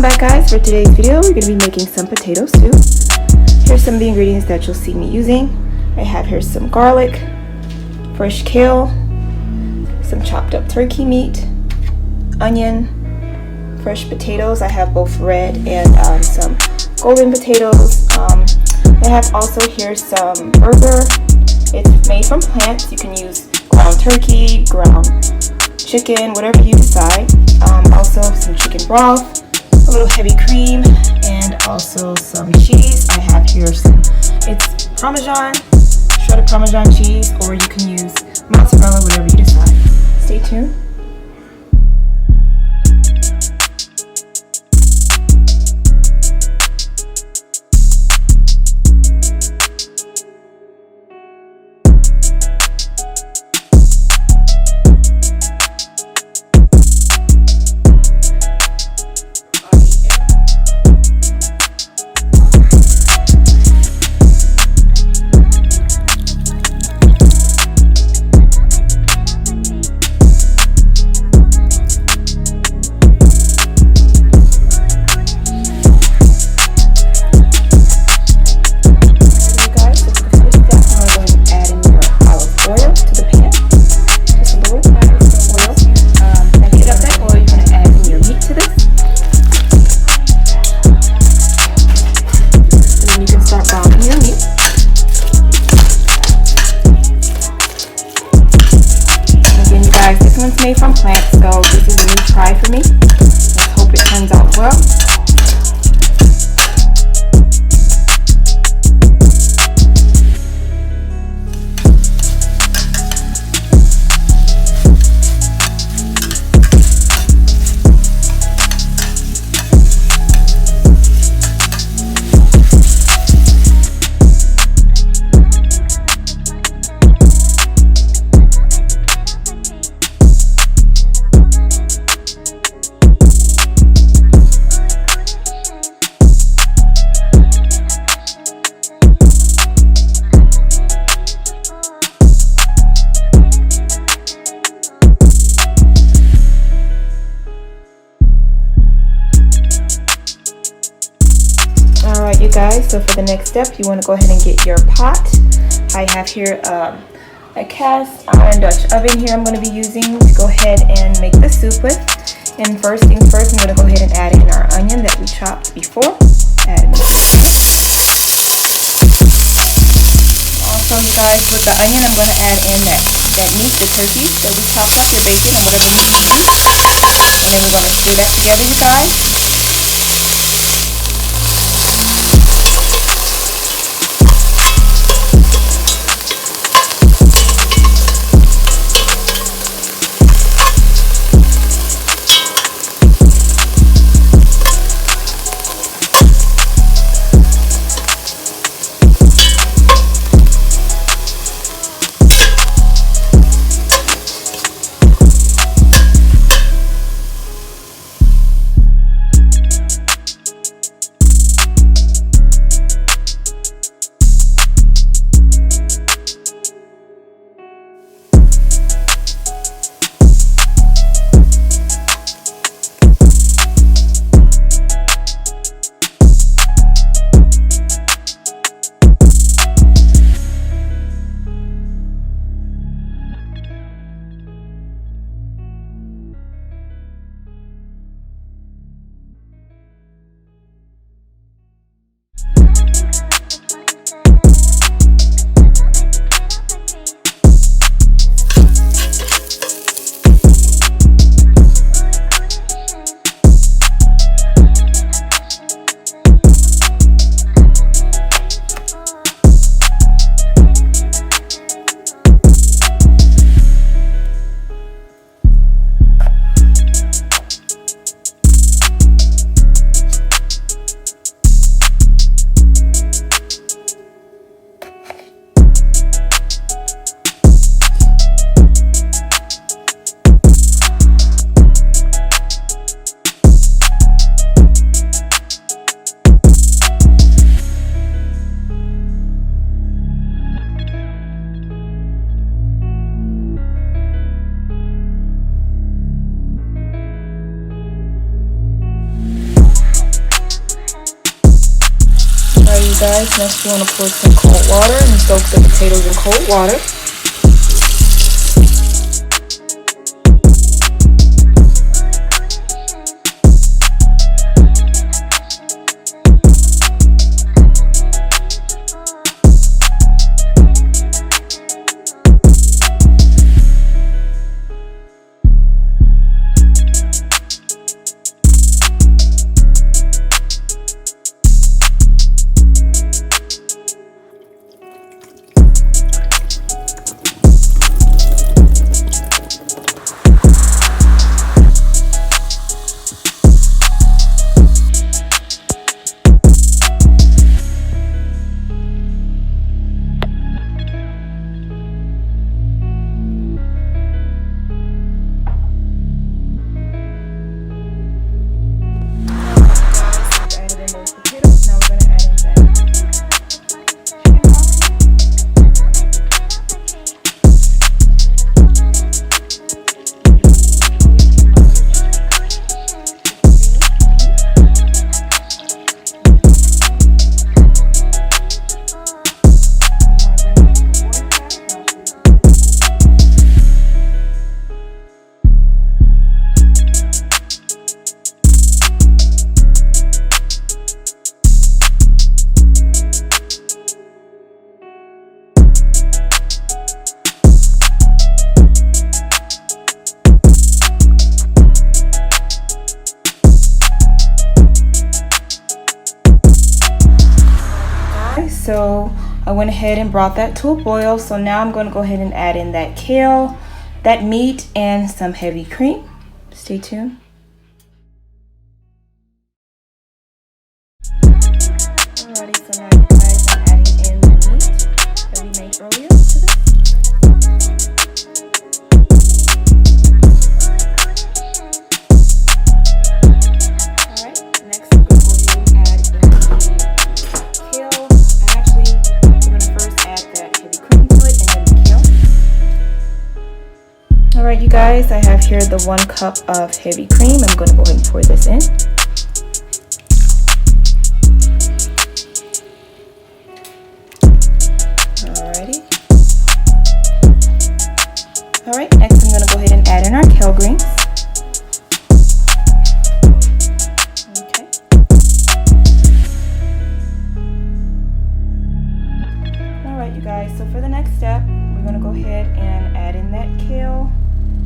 Welcome back, guys. For today's video we're going to be making some potato soup. Here's some of the ingredients that you'll see me using. I have here some garlic, fresh kale, some chopped up turkey meat, onion, fresh potatoes. I have both red and some golden potatoes. I have also here some burger. It's made from plants. You can use ground turkey, ground chicken, whatever you decide. Also some chicken broth, a little heavy cream, and also some cheese. I have here it's Parmesan, shredded Parmesan cheese, or you can use mozzarella, whatever you decide. Stay tuned. This one's made from plants, so this is a new try for me. Let's hope it turns out well. Alright, you guys, so for the next step you want to go ahead and get your pot. I have here a cast iron Dutch oven here I'm going to be using to go ahead and make the soup with. And first things first, I'm going to go ahead and add in our onion that we chopped before. Also, you guys, with the onion I'm going to add in that meat, the turkey that we chopped up, your bacon, or whatever meat you use. And then we're going to stir that together, you guys. guys, next you want to pour some cold water and soak the potatoes in cold water. So I went ahead and brought that to a boil. So now I'm going to go ahead and add in that kale, that meat, and some heavy cream. Stay tuned. Alrighty, so now you guys, I'm adding in the meat that we made earlier to this. Alright, next I'm going to go ahead and add in the kale. Actually, we're going to first add that heavy cream to it and then the kale. Alright, you guys, I have here the 1 cup of heavy cream. I'm going to go ahead and pour this in. Alright, next I'm going to go ahead and add in our kale greens. Okay. Alright, you guys, so for the next step, we're going to go ahead and add in that kale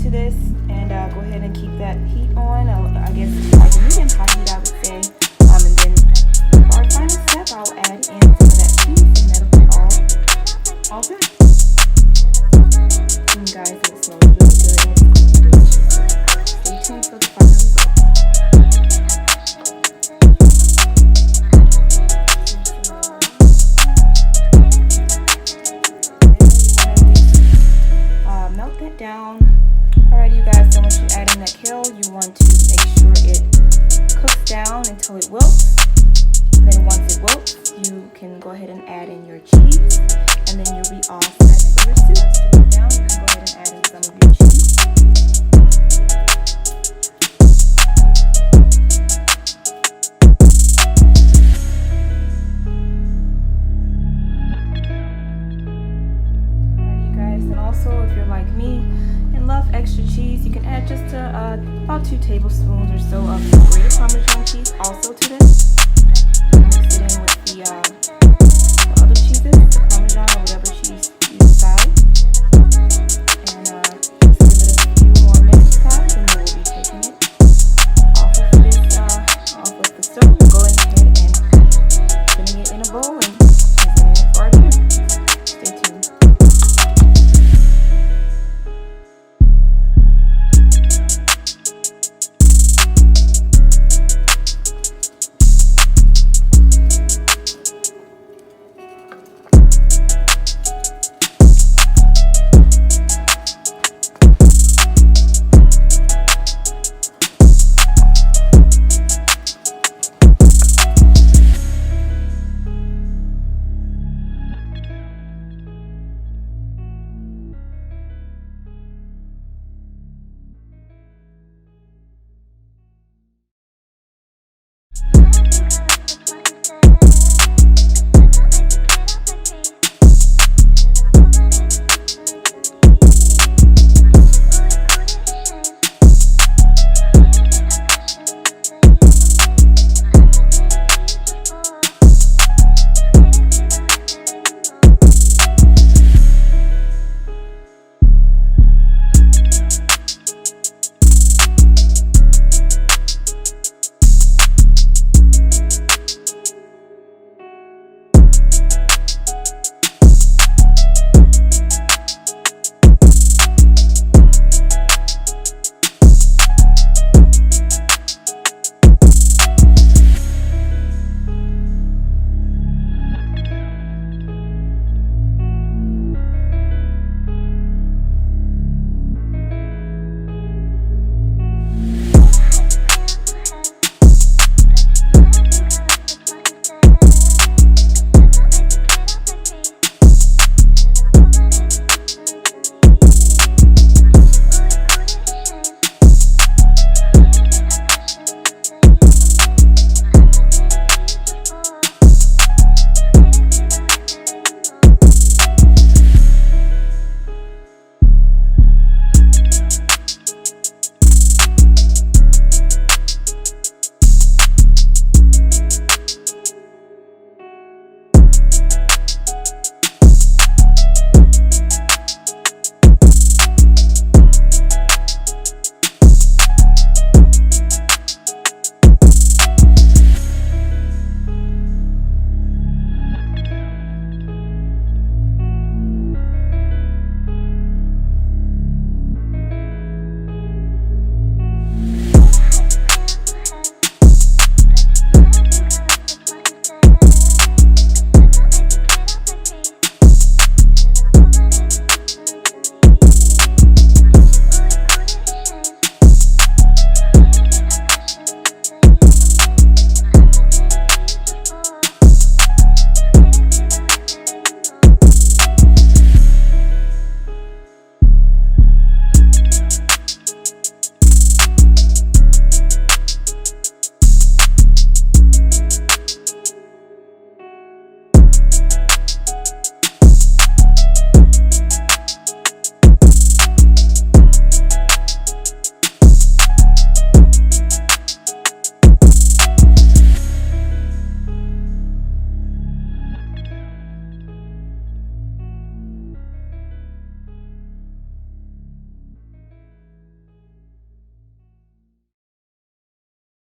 to this and go ahead and keep that heat on. I guess like a medium high heat, I would say. And then for our final step, I'll add in some of that cheese and that'll be all good. Guys, it smells really good and it's delicious. Stay tuned for the final result. Melt that down. Alright, you guys, so once you add in that kale, you want to make sure it cooks down until it wilts. And then once it wilts, you can go ahead and add in your cheese, and then you'll be all set for your soup. Down, you can go ahead and add in some of your cheese. Alright, you guys, and also if you're like me and love extra cheese, you can add just about 2 tablespoons or so of grated Parmesan cheese also to this. Mix it in with the